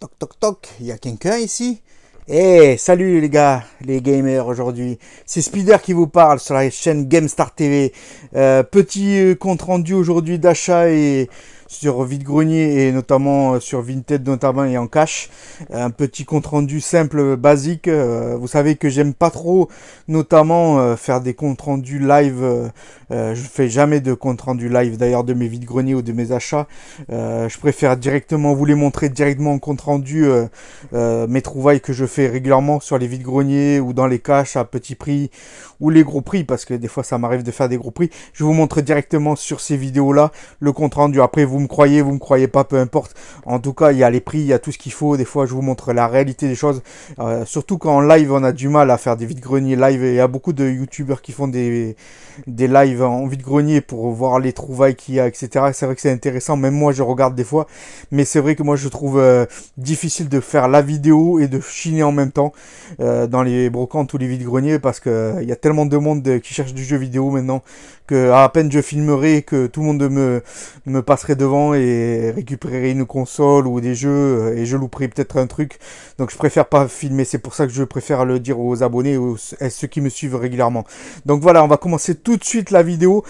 Toc toc toc, il y a quelqu'un ici? Eh, salut les gars, les gamers aujourd'hui. C'est Spider qui vous parle sur la chaîne GameStar TV. Petit compte rendu aujourd'hui d'achat et sur vide-grenier et notamment sur Vinted notamment et en cash. Un petit compte rendu simple, basique. Vous savez que j'aime pas trop notamment faire des comptes rendus live. Je fais jamais de compte rendu live d'ailleurs de mes vide-greniers ou de mes achats. Je préfère directement vous les montrer directement en compte rendu mes trouvailles que je fais régulièrement sur les vides-greniers ou dans les caches à petit prix ou les gros prix parce que des fois ça m'arrive de faire des gros prix. Je vous montre directement sur ces vidéos là le compte rendu. Après vous me croyez pas, peu importe. En tout cas il y a les prix, il y a tout ce qu'il faut. Des fois je vous montre la réalité des choses. Surtout quand en live on a du mal à faire des vides-greniers live. Et il y a beaucoup de youtubeurs qui font des lives en vide-grenier pour voir les trouvailles qu'il y a, etc. C'est vrai que c'est intéressant, même moi je regarde des fois, mais c'est vrai que moi je trouve difficile de faire la vidéo et de chiner en même temps dans les brocantes ou les vide-greniers parce que il y a tellement de monde qui cherche du jeu vidéo maintenant que à peine je filmerai que tout le monde me passerait devant et récupérerait une console ou des jeux et je louperai peut-être un truc. Donc je préfère pas filmer, c'est pour ça que je préfère le dire aux abonnés ou à ceux qui me suivent régulièrement. Donc voilà, on va commencer tout de suite la vidéo.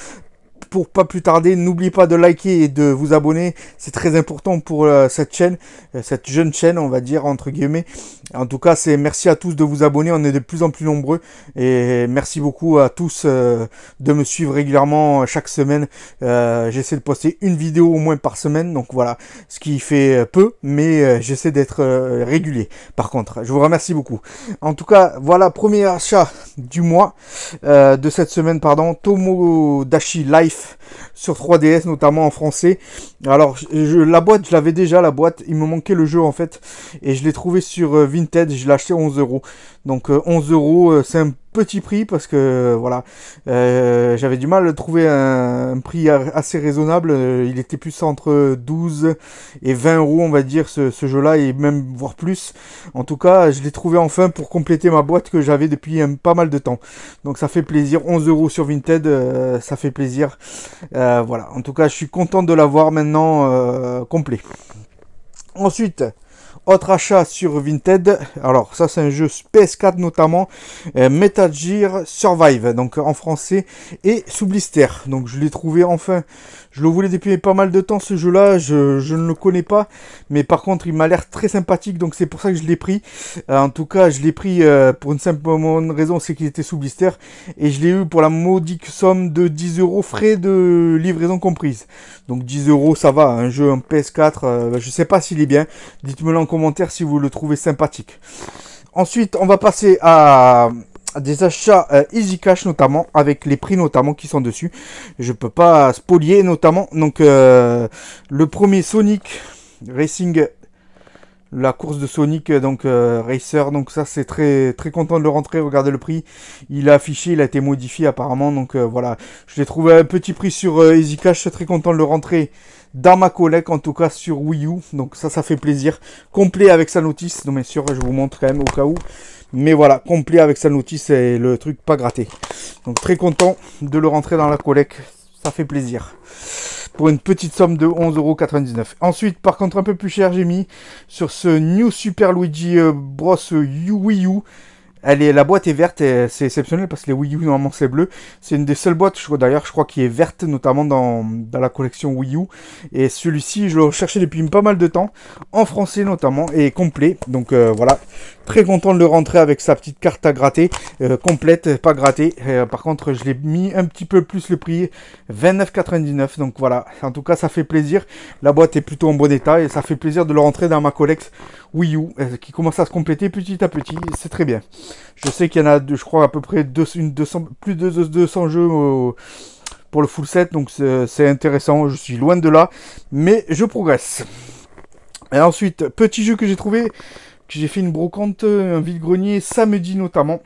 Pour pas plus tarder, n'oubliez pas de liker et de vous abonner, c'est très important pour cette chaîne, cette jeune chaîne on va dire entre guillemets. En tout cas c'est merci à tous de vous abonner, on est de plus en plus nombreux et merci beaucoup à tous de me suivre régulièrement chaque semaine. J'essaie de poster une vidéo au moins par semaine, donc voilà, ce qui fait peu, mais j'essaie d'être régulier. Par contre, je vous remercie beaucoup. En tout cas, voilà, premier achat du mois, de cette semaine, pardon, Tomodachi Life sur 3DS, notamment en français. Alors, la boîte, je l'avais déjà, la boîte, il me manquait le jeu en fait, et je l'ai trouvé sur Vinted, je l'ai acheté 11 euros. Donc 11 euros, c'est un petit prix parce que voilà, j'avais du mal à trouver un prix assez raisonnable. Il était plus entre 12 et 20 euros on va dire ce jeu-là, et même voire plus. En tout cas, je l'ai trouvé enfin pour compléter ma boîte que j'avais depuis pas mal de temps. Donc ça fait plaisir, 11 euros sur Vinted, ça fait plaisir. Voilà, en tout cas, je suis content de l'avoir maintenant complet. Ensuite, autre achat sur Vinted, alors ça c'est un jeu PS4 notamment, Metal Gear Survive, donc en français, et sous blister. Donc je l'ai trouvé enfin, je le voulais depuis pas mal de temps ce jeu là, je ne le connais pas, mais par contre il m'a l'air très sympathique, donc c'est pour ça que je l'ai pris. En tout cas je l'ai pris pour une simple bonne raison, c'est qu'il était sous blister, et je l'ai eu pour la modique somme de 10 euros frais de livraison comprise. Donc 10 euros ça va, un jeu en PS4, je sais pas s'il est bien, dites-me-le en commentaire si vous le trouvez sympathique. Ensuite, on va passer à des achats Easy Cash notamment, avec les prix notamment qui sont dessus. Je peux pas spolier notamment. Donc le premier Sonic Racing, la course de Sonic, donc Racer, donc ça c'est très content de le rentrer. Regardez le prix, il est affiché, il a été modifié apparemment, donc voilà, je l'ai trouvé à un petit prix sur Easy Cash, très content de le rentrer dans ma collecte, en tout cas sur Wii U, donc ça fait plaisir, complet avec sa notice, donc bien sûr je vous montre quand même au cas où, mais voilà, complet avec sa notice et le truc pas gratté, donc très content de le rentrer dans la collecte, ça fait plaisir. Pour une petite somme de 11,99 €. Ensuite, par contre, un peu plus cher, j'ai mis sur ce New Super Luigi Bros Wii U. La boîte est verte, et c'est exceptionnel parce que les Wii U normalement c'est bleu. C'est une des seules boîtes, d'ailleurs, je crois, qui est verte, notamment dans la collection Wii U. Et celui-ci, je le recherchais depuis pas mal de temps, en français notamment, et complet. Donc voilà, très content de le rentrer avec sa petite carte à gratter, complète, pas grattée. Par contre, je l'ai mis un petit peu plus le prix, 29,99 €. Donc voilà, en tout cas, ça fait plaisir. La boîte est plutôt en bon état et ça fait plaisir de le rentrer dans ma collection Wii U, qui commence à se compléter petit à petit. C'est très bien. Je sais qu'il y en a, je crois, à peu près plus de 200 jeux pour le full set, donc c'est intéressant. Je suis loin de là, mais je progresse. Et ensuite, petit jeu que j'ai trouvé, que j'ai fait une brocante, un vide-grenier samedi notamment.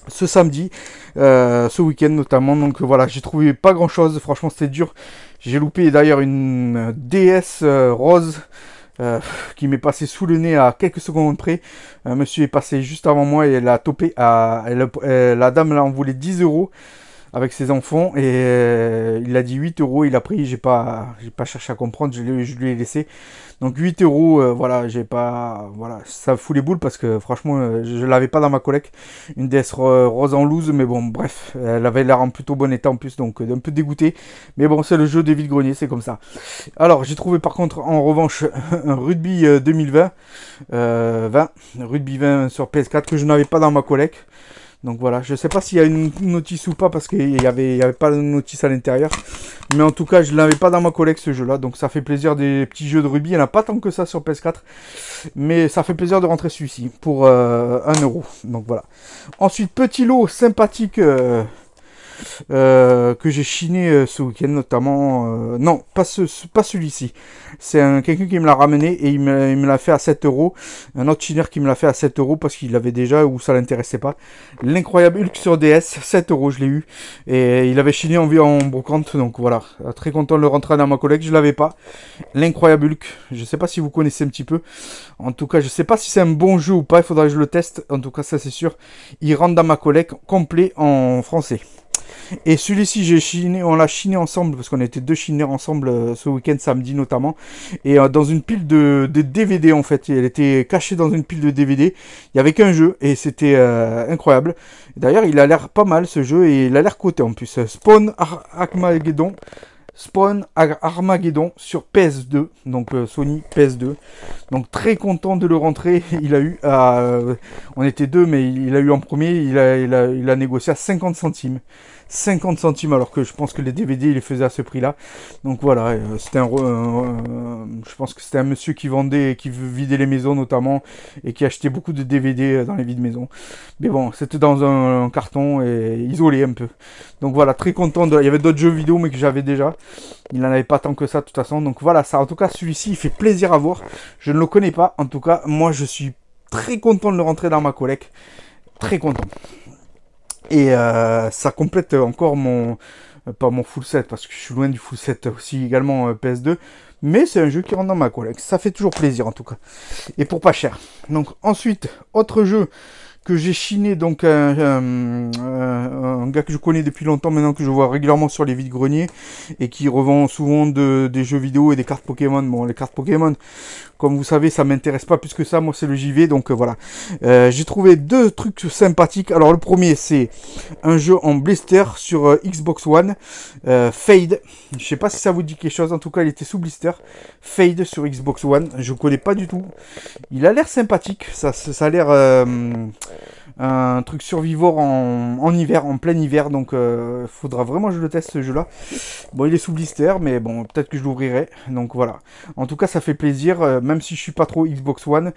Ce samedi, ce week-end notamment, donc voilà, j'ai trouvé pas grand chose, franchement c'était dur. J'ai loupé d'ailleurs une DS rose. Qui m'est passé sous le nez à quelques secondes près. Un monsieur est passé juste avant moi et elle a topé. La dame là en voulait 10 € avec ses enfants et il a dit 8 €. Il a pris, j'ai pas cherché à comprendre, je lui ai laissé. Donc 8 euros, voilà, j'ai pas, voilà, ça fout les boules parce que franchement, je l'avais pas dans ma collecte, une DS rose en loose, mais bon, bref, elle avait l'air en plutôt bon état en plus, donc un peu dégoûté. Mais bon, c'est le jeu des vide-greniers, c'est comme ça. Alors, j'ai trouvé par contre, en revanche, un Rugby 2020, 20, Rugby 20 sur PS4 que je n'avais pas dans ma collecte. Donc voilà, je sais pas s'il y a une notice ou pas parce qu'il y avait pas de notice à l'intérieur. Mais en tout cas, je l'avais pas dans ma collecte ce jeu-là. Donc ça fait plaisir des petits jeux de rugby. Il n'y en a pas tant que ça sur PS4. Mais ça fait plaisir de rentrer celui-ci pour 1 euro. Donc voilà. Ensuite, petit lot sympathique que j'ai chiné ce week-end notamment. Non, pas celui-ci. C'est quelqu'un qui me l'a ramené et il me l'a fait à 7 euros. Un autre chineur qui me l'a fait à 7 euros parce qu'il l'avait déjà ou ça l'intéressait pas. L'incroyable Hulk sur DS, 7 euros je l'ai eu. Et il avait chiné en brocante, donc voilà. Très content de le rentrer dans ma collecte, je l'avais pas. L'incroyable Hulk, je sais pas si vous connaissez un petit peu. En tout cas, je sais pas si c'est un bon jeu ou pas, il faudra que je le teste. En tout cas, ça c'est sûr. Il rentre dans ma collecte complet en français. Et celui-ci, on l'a chiné ensemble, parce qu'on était deux chineurs ensemble ce week-end, samedi notamment. Et dans une pile de DVD en fait. Elle était cachée dans une pile de DVD. Il n'y avait qu'un jeu et c'était incroyable. D'ailleurs, il a l'air pas mal ce jeu et il a l'air coté en plus. Spawn Armageddon sur PS2, donc Sony PS2. Donc très content de le rentrer. Il a eu, on était deux, mais il a eu en premier. Il a négocié à 50 centimes. 50 centimes alors que je pense que les DVD il les faisait à ce prix là, donc voilà, c'était je pense que c'était un monsieur qui vendait, qui vidait les maisons notamment et qui achetait beaucoup de DVD dans les vides maisons, mais bon c'était dans un carton et isolé un peu, donc voilà, très content il y avait d'autres jeux vidéo mais que j'avais déjà, il n'en avait pas tant que ça de toute façon, donc voilà, ça en tout cas celui-ci il fait plaisir à voir, je ne le connais pas, en tout cas moi je suis très content de le rentrer dans ma collecte, très content. Et ça complète encore pas mon full set, parce que je suis loin du full set aussi également PS2. Mais c'est un jeu qui rentre dans ma collecte. Ça fait toujours plaisir en tout cas. Et pour pas cher. Donc ensuite, autre jeu que j'ai chiné, donc un gars que je connais depuis longtemps maintenant, que je vois régulièrement sur les vides-greniers et qui revend souvent des jeux vidéo et des cartes Pokémon. Bon, les cartes Pokémon, comme vous savez, ça m'intéresse pas plus que ça, moi c'est le JV, donc voilà. J'ai trouvé deux trucs sympathiques. Alors le premier, c'est un jeu en blister sur Xbox One, Fade. Je sais pas si ça vous dit quelque chose, en tout cas il était sous blister. Fade sur Xbox One, je connais pas du tout. Il a l'air sympathique, ça a l'air un truc survivor en hiver, en plein hiver, donc faudra vraiment que je le teste ce jeu là. Bon, il est sous blister, mais bon, peut-être que je l'ouvrirai, donc voilà. En tout cas ça fait plaisir, même si je suis pas trop Xbox One,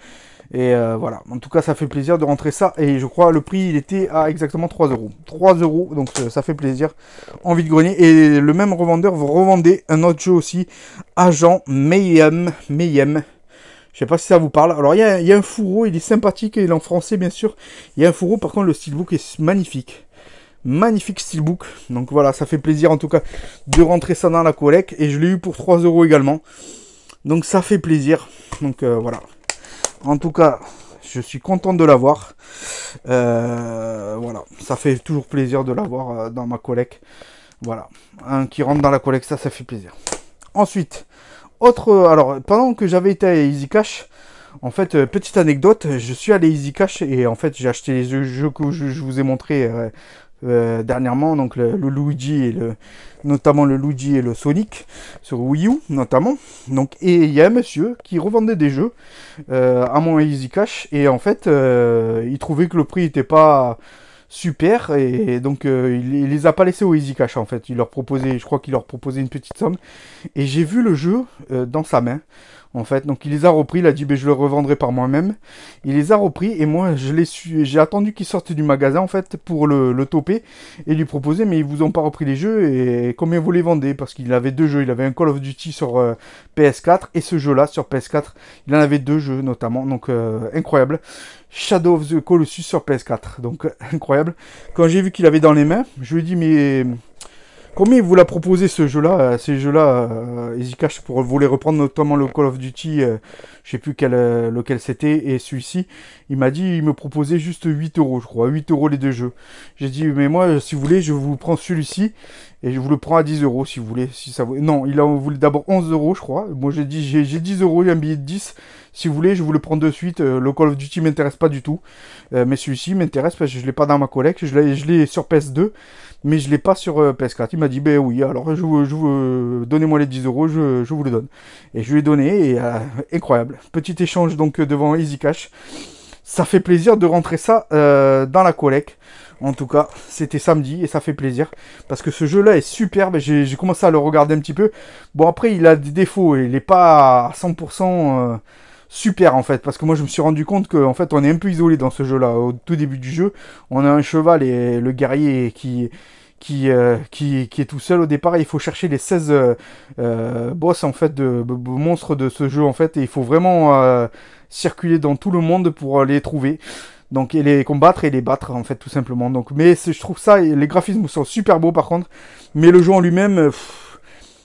et voilà, en tout cas ça fait plaisir de rentrer ça, et je crois le prix il était à exactement 3 euros. 3 euros, donc ça fait plaisir en vide-grenier, et le même revendeur vous revendez un autre jeu aussi, Agent Mayhem. Je sais pas si ça vous parle. Alors, il y a un fourreau, il est sympathique, il est en français, bien sûr. Il y a un fourreau, par contre, le steelbook est magnifique. Magnifique steelbook. Donc, voilà, ça fait plaisir, en tout cas, de rentrer ça dans la collecte. Et je l'ai eu pour 3 euros également. Donc, ça fait plaisir. Donc, voilà. En tout cas, je suis content de l'avoir. Voilà. Ça fait toujours plaisir de l'avoir dans ma collecte. Voilà. Un qui rentre dans la collecte, ça fait plaisir. Ensuite... alors, pendant que j'avais été à Easy Cash, en fait, petite anecdote, je suis allé à Easy Cash et en fait, j'ai acheté les jeux que je vous ai montré dernièrement, donc le Luigi et notamment le Luigi et le Sonic sur Wii U notamment. Donc, et il y a un monsieur qui revendait des jeux à mon Easy Cash et en fait, il trouvait que le prix n'était pas super, et donc il les a pas laissés au Easy Cash en fait. Il leur proposait, je crois qu'il leur proposait une petite somme, et j'ai vu le jeu dans sa main en fait, donc il les a repris, il a dit ben, je le revendrai par moi-même. Il les a repris et moi j'ai attendu qu'ils sortent du magasin en fait pour le toper et lui proposer, mais ils vous ont pas repris les jeux et combien vous les vendez, parce qu'il avait deux jeux, il avait un Call of Duty sur PS4 et ce jeu là sur PS4, il en avait deux jeux notamment, donc incroyable. Shadow of the Colossus sur PS4, donc incroyable. Quand j'ai vu qu'il avait dans les mains, je lui ai dit mais Combien il vous l'a proposé ce jeu-là, ces jeux-là, Easy Cash, pour vous les reprendre, notamment le Call of Duty, je sais plus lequel c'était, et celui-ci, il m'a dit, il me proposait juste 8 euros, je crois, 8 euros les deux jeux. J'ai dit, mais moi, si vous voulez, je vous prends celui-ci, et je vous le prends à 10 euros, si vous voulez, si ça vous... Non, il a voulu d'abord 11 euros, je crois. Moi, j'ai dit, j'ai 10 euros, il y a un billet de 10. Si vous voulez, je vous le prends de suite. Le Call of Duty m'intéresse pas du tout. Mais celui-ci m'intéresse parce que je l'ai pas dans ma collecte. Je l'ai sur PS2, mais je l'ai pas sur PS4. Il m'a dit, ben oui, alors donnez-moi les 10 euros, je vous le donne. Et je lui ai donné, et incroyable. Petit échange donc devant Easy Cash. Ça fait plaisir de rentrer ça dans la collecte. En tout cas, c'était samedi et ça fait plaisir. Parce que ce jeu-là est superbe. J'ai commencé à le regarder un petit peu. Bon, après, il a des défauts. Il n'est pas à 100% super, en fait. Parce que moi, je me suis rendu compte qu'en fait, on est un peu isolé dans ce jeu-là. Au tout début du jeu, on a un cheval et le guerrier qui est tout seul au départ. Il faut chercher les 16 boss, en fait, de monstres de ce jeu, en fait. Et il faut vraiment circuler dans tout le monde pour les trouver. Donc, et les combattre et les battre, en fait, tout simplement. Donc, mais je trouve ça, les graphismes sont super beaux, par contre. Mais le jeu en lui-même,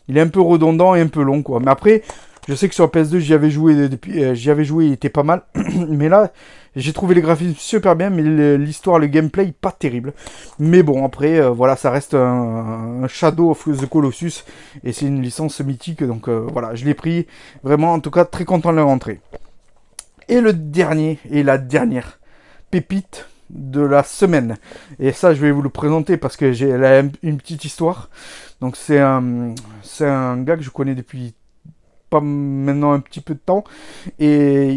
il est un peu redondant et un peu long, quoi. Mais après, je sais que sur PS2, j'y avais joué, il était pas mal. Mais là, j'ai trouvé les graphismes super bien, mais l'histoire, le gameplay, pas terrible. Mais bon, après, voilà, ça reste un Shadow of the Colossus. Et c'est une licence mythique, donc voilà, je l'ai pris. Vraiment, en tout cas, très content de la rentrée. Et le dernier, et la dernière pépite de la semaine, et ça je vais vous le présenter parce que j'ai une petite histoire. Donc c'est un gars que je connais depuis pas maintenant un petit peu de temps, et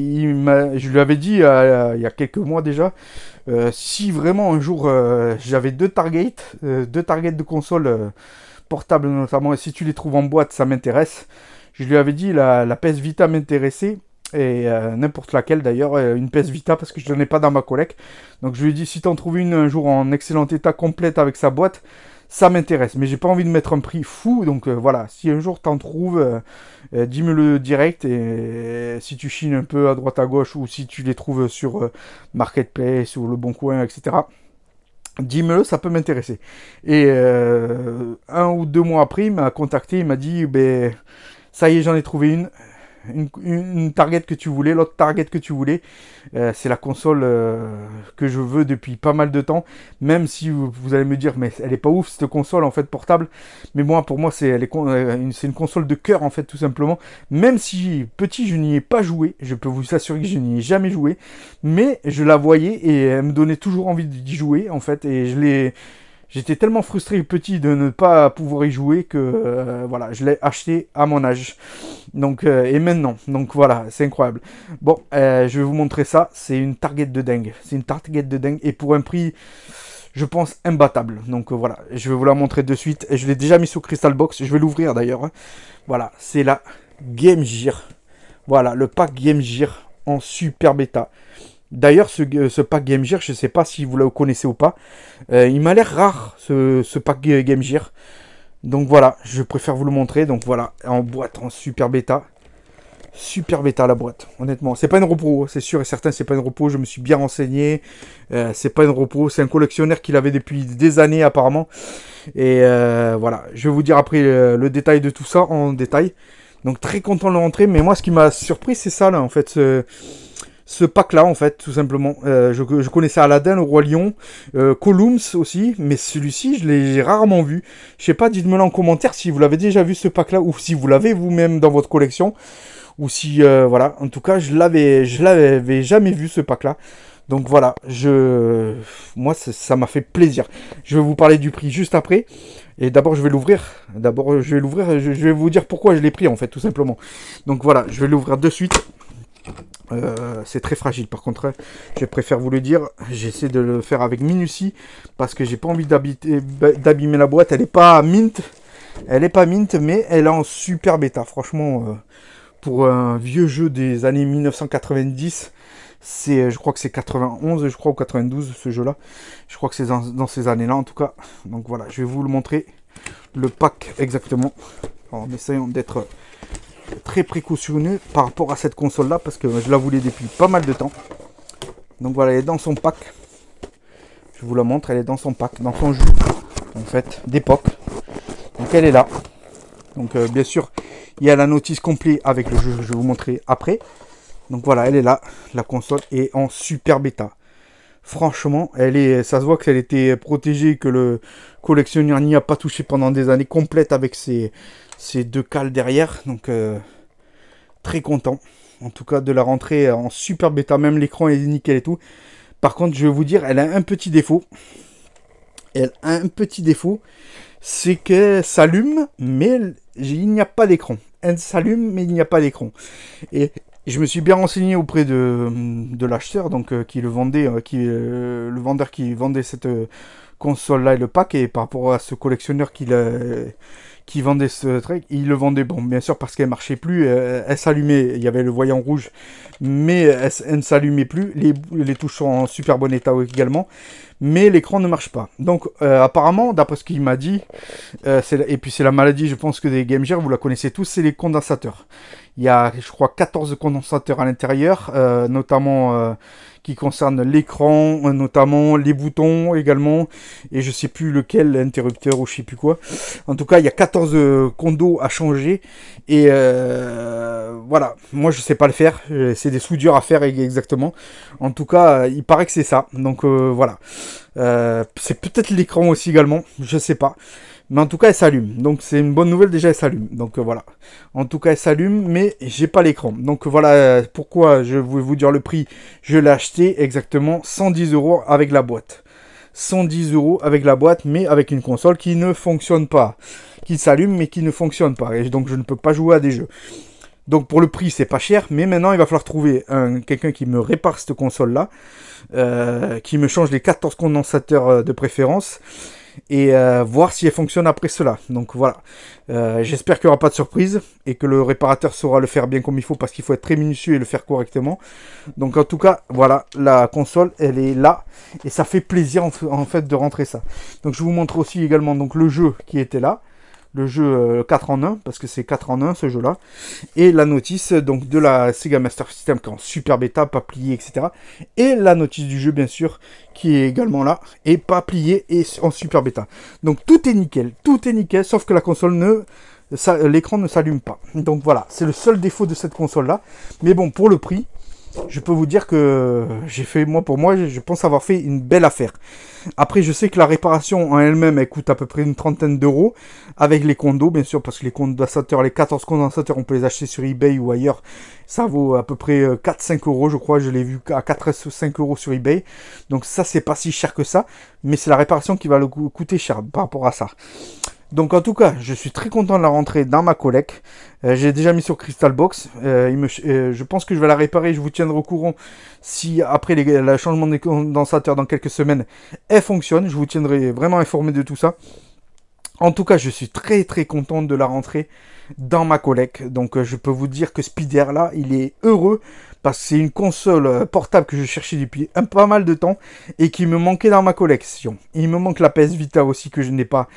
je lui avais dit il y a quelques mois déjà, si vraiment un jour j'avais deux targets de console portable notamment, et si tu les trouves en boîte ça m'intéresse. Je lui avais dit la PS Vita m'intéressait, et n'importe laquelle d'ailleurs, une PS Vita, parce que je n'en ai pas dans ma collecte. Donc je lui ai dit, si t'en trouves une un jour en excellent état, complète avec sa boîte, ça m'intéresse. Mais j'ai pas envie de mettre un prix fou, donc voilà, si un jour t'en trouves, dis-moi le direct, et si tu chines un peu à droite à gauche, ou si tu les trouves sur Marketplace ou Le Bon Coin, etc., dis-moi-le, ça peut m'intéresser. Et 1 ou 2 mois après, il m'a contacté, il m'a dit, ben ça y est, j'en ai trouvé une target que tu voulais, l'autre target que tu voulais. C'est la console que je veux depuis pas mal de temps, même si vous allez me dire, mais elle est pas ouf cette console en fait portable. Mais moi, pour moi, c'est une console de cœur en fait, tout simplement. Même si petit, je n'y ai pas joué, je peux vous assurer que je n'y ai jamais joué, mais je la voyais et elle me donnait toujours envie d'y jouer en fait, et j'étais tellement frustré petit de ne pas pouvoir y jouer que voilà, je l'ai acheté à mon âge. Donc et maintenant, donc voilà, c'est incroyable. Bon, je vais vous montrer ça. C'est une target de dingue. C'est une target de dingue, et pour un prix, je pense, imbattable. Donc voilà, je vais vous la montrer de suite. Et je l'ai déjà mis sur Crystal Box. Je vais l'ouvrir d'ailleurs. Voilà, c'est la Game Gear. Voilà, le pack Game Gear en super bêta. D'ailleurs, ce pack Game Gear, je ne sais pas si vous le connaissez ou pas. Il m'a l'air rare, ce pack Game Gear. Donc voilà, je préfère vous le montrer. Donc voilà, en boîte, en super bêta. Super bêta la boîte, honnêtement. C'est pas une repro, c'est sûr et certain, c'est pas une repro. Je me suis bien renseigné. C'est pas une repro, c'est un collectionneur qui l'avait depuis des années apparemment. Et voilà, je vais vous dire après le détail de tout ça en détail. Donc très content de le rentrer. Mais moi, ce qui m'a surpris, c'est ça là, en fait. Ce pack-là, en fait, tout simplement. Je connaissais Aladdin, le Roi Lion, Columns aussi, mais celui-ci, j'ai rarement vu. Je sais pas, dites-moi en commentaire si vous l'avez déjà vu, ce pack-là, ou si vous l'avez vous-même dans votre collection, ou si, voilà, en tout cas, je l'avais jamais vu, ce pack-là. Donc voilà, moi, ça m'a fait plaisir. Je vais vous parler du prix juste après. Et d'abord, je vais l'ouvrir. Je vais vous dire pourquoi je l'ai pris, en fait, tout simplement. Donc voilà, je vais l'ouvrir de suite. C'est très fragile par contre, hein. Je préfère vous le dire, j'essaie de le faire avec minutie parce que j'ai pas envie d'abîmer la boîte. Elle est pas mint, mais elle est en super bêta. Franchement, pour un vieux jeu des années 1990, je crois que c'est 91, je crois, ou 92 ce jeu là, je crois que c'est dans ces années là en tout cas. Donc voilà, je vais vous le montrer, le pack exactement, en essayant d'être très précautionneux par rapport à cette console là, parce que je la voulais depuis pas mal de temps. Donc voilà, elle est dans son pack. Je vous la montre, elle est dans son pack, dans son jeu en fait d'époque. Donc elle est là. Donc bien sûr, il y a la notice complète avec le jeu, je vais vous montrer après. Donc voilà, elle est là. La console est en super bêta. Franchement, ça se voit qu'elle était protégée, que le collectionneur n'y a pas touché pendant des années complètes avec ces deux cales derrière. Donc très content. En tout cas de la rentrée en super bêta. Même l'écran est nickel et tout. Par contre, je vais vous dire, elle a un petit défaut. C'est qu'elle s'allume, mais il n'y a pas d'écran. Elle s'allume, mais il n'y a pas d'écran. Et je me suis bien renseigné auprès de l'acheteur, donc qui le vendait, le vendeur qui vendait cette console-là et le pack, et par rapport à ce collectionneur qui vendait ce truc, il le vendait, bon, bien sûr, parce qu'elle marchait plus, elle s'allumait, il y avait le voyant rouge, mais elle ne s'allumait plus, les touches sont en super bon état également, mais l'écran ne marche pas. Donc, apparemment, d'après ce qu'il m'a dit, et puis c'est la maladie, je pense que des Game Gear, vous la connaissez tous, c'est les condensateurs. Il y a, je crois, 14 condensateurs à l'intérieur, notamment qui concernent l'écran, notamment les boutons également, et je sais plus lequel, l'interrupteur ou je sais plus quoi. En tout cas, il y a 14 condos à changer, et voilà, moi je sais pas le faire, c'est des soudures à faire exactement. En tout cas, il paraît que c'est ça, donc voilà. C'est peut-être l'écran aussi également, je sais pas. Mais en tout cas, elle s'allume. Donc, c'est une bonne nouvelle. Déjà, elle s'allume. Donc, voilà. En tout cas, elle s'allume, mais j'ai pas l'écran. Donc, voilà pourquoi je vais vous dire le prix. Je l'ai acheté exactement 110 € avec la boîte. 110 € avec la boîte, mais avec une console qui ne fonctionne pas. Qui s'allume, mais qui ne fonctionne pas. Et donc, je ne peux pas jouer à des jeux. Donc, pour le prix, c'est pas cher. Mais maintenant, il va falloir trouver quelqu'un qui me répare cette console-là. Qui me change les 14 condensateurs de préférence. Et voir si elle fonctionne après cela. Donc voilà, j'espère qu'il n'y aura pas de surprise et que le réparateur saura le faire bien comme il faut, parce qu'il faut être très minutieux et le faire correctement. Donc en tout cas, voilà, la console, elle est là et ça fait plaisir en fait de rentrer ça. Donc je vous montre aussi également donc le jeu qui était là. Le jeu 4 en 1, parce que c'est 4 en 1 ce jeu-là. Et la notice donc de la Sega Master System qui est en super bêta, pas pliée, etc. Et la notice du jeu, bien sûr, qui est également là, et pas pliée et en super bêta. Donc tout est nickel, sauf que la console l'écran ne s'allume pas. Donc voilà, c'est le seul défaut de cette console-là. Mais bon, pour le prix, je peux vous dire que j'ai fait, pour moi, je pense avoir fait une belle affaire. Après, je sais que la réparation en elle-même, elle coûte à peu près une trentaine d'euros, avec les condos, bien sûr, parce que les condensateurs, les 14 condensateurs, on peut les acheter sur eBay ou ailleurs. Ça vaut à peu près 4-5 €, je crois, je l'ai vu à 4-5 € sur eBay. Donc ça, c'est pas si cher que ça, mais c'est la réparation qui va le coûter cher par rapport à ça. Donc en tout cas, je suis très content de la rentrer dans ma collecte. J'ai déjà mis sur Crystal Box. Je pense que je vais la réparer. Je vous tiendrai au courant si après le changement des condensateurs dans quelques semaines, elle fonctionne. Je vous tiendrai vraiment informé de tout ça. En tout cas, je suis très très content de la rentrer dans ma collecte. Donc je peux vous dire que Spider là, il est heureux parce que c'est une console portable que je cherchais depuis pas mal de temps et qui me manquait dans ma collection. Il me manque la PS Vita aussi que je n'ai pas.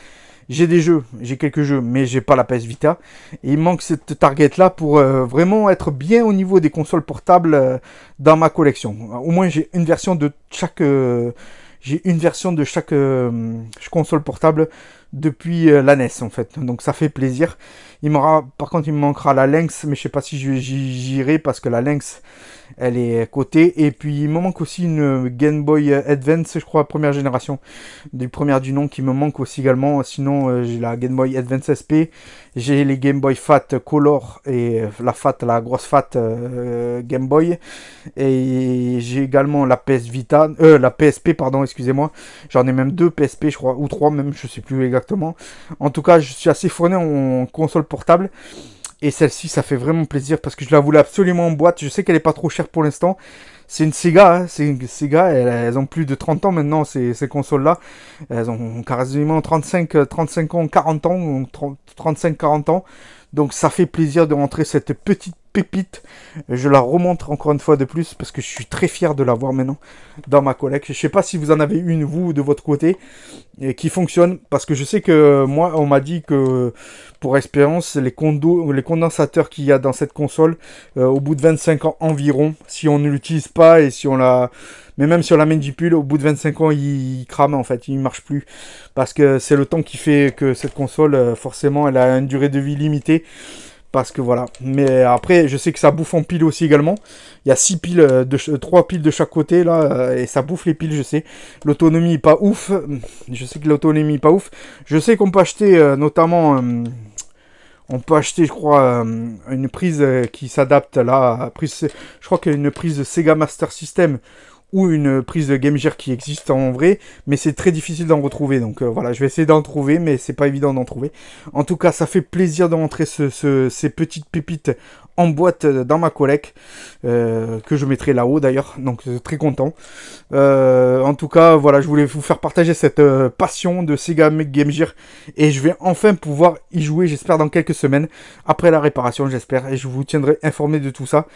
J'ai des jeux, j'ai quelques jeux, mais j'ai pas la PS Vita. Et il manque cette target là pour vraiment être bien au niveau des consoles portables dans ma collection. Au moins j'ai une version de chaque console portable depuis la NES en fait. Donc ça fait plaisir. Par contre il me manquera la Lynx, mais je sais pas si j'irai parce que la Lynx elle est cotée. Et puis il me manque aussi une Game Boy Advance, je crois, première génération, première du nom, qui me manque aussi également. Sinon j'ai la Game Boy Advance SP, j'ai les Game Boy Fat Color et la grosse Fat Game Boy, et j'ai également la PS Vita, la PSP pardon, excusez-moi. J'en ai même 2 PSP je crois, ou 3 même, je sais plus exactement. En tout cas je suis assez fourni en console portable. Et celle-ci, ça fait vraiment plaisir parce que je la voulais absolument en boîte. Je sais qu'elle est pas trop chère pour l'instant. C'est une Sega, hein, c'est une Sega. Elles ont plus de 30 ans maintenant, ces consoles-là. Elles ont quasiment 35 ans, 40 ans, 35-40 ans. Donc ça fait plaisir de rentrer cette petite pépite. Je la remontre encore une fois de plus parce que je suis très fier de l'avoir maintenant dans ma collecte. Je sais pas si vous en avez une, vous, de votre côté, et qui fonctionne. Parce que je sais que moi, on m'a dit que pour expérience, les condensateurs qu'il y a dans cette console, au bout de 25 ans environ, si on ne l'utilise pas et si on la... Mais même si on la manipule, au bout de 25 ans, il crame en fait, il ne marche plus. Parce que c'est le temps qui fait que cette console, forcément, elle a une durée de vie limitée. Parce que voilà. Mais après, je sais que ça bouffe en pile aussi également. Il y a 6 piles, 3 piles de chaque côté là, et ça bouffe les piles, je sais. L'autonomie est pas ouf. Je sais que l'autonomie est pas ouf. Je sais qu'on peut acheter notamment... on peut acheter, je crois, une prise qui s'adapte là. Je crois qu'il y a une prise de Sega Master System ou une prise de Game Gear qui existe en vrai, mais c'est très difficile d'en retrouver. Donc voilà, je vais essayer d'en trouver, mais c'est pas évident d'en trouver. En tout cas, ça fait plaisir de montrer ces petites pépites en boîte dans ma collecte, que je mettrai là-haut d'ailleurs, donc très content. En tout cas, voilà, je voulais vous faire partager cette passion de Sega Game Gear, et je vais enfin pouvoir y jouer, j'espère dans quelques semaines, après la réparation, j'espère, et je vous tiendrai informé de tout ça.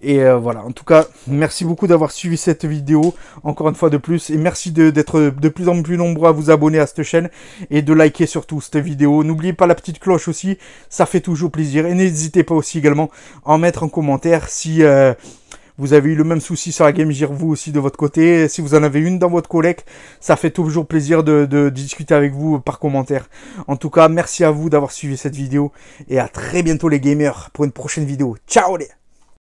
Et voilà, en tout cas, merci beaucoup d'avoir suivi cette vidéo, encore une fois de plus, et merci d'être de plus en plus nombreux à vous abonner à cette chaîne, et de liker surtout cette vidéo. N'oubliez pas la petite cloche aussi, ça fait toujours plaisir, et n'hésitez pas aussi également à en mettre en commentaire si vous avez eu le même souci sur la Game Gear, vous aussi de votre côté. Si vous en avez une dans votre collecte, ça fait toujours plaisir de discuter avec vous par commentaire. En tout cas, merci à vous d'avoir suivi cette vidéo, et à très bientôt les gamers pour une prochaine vidéo. Ciao les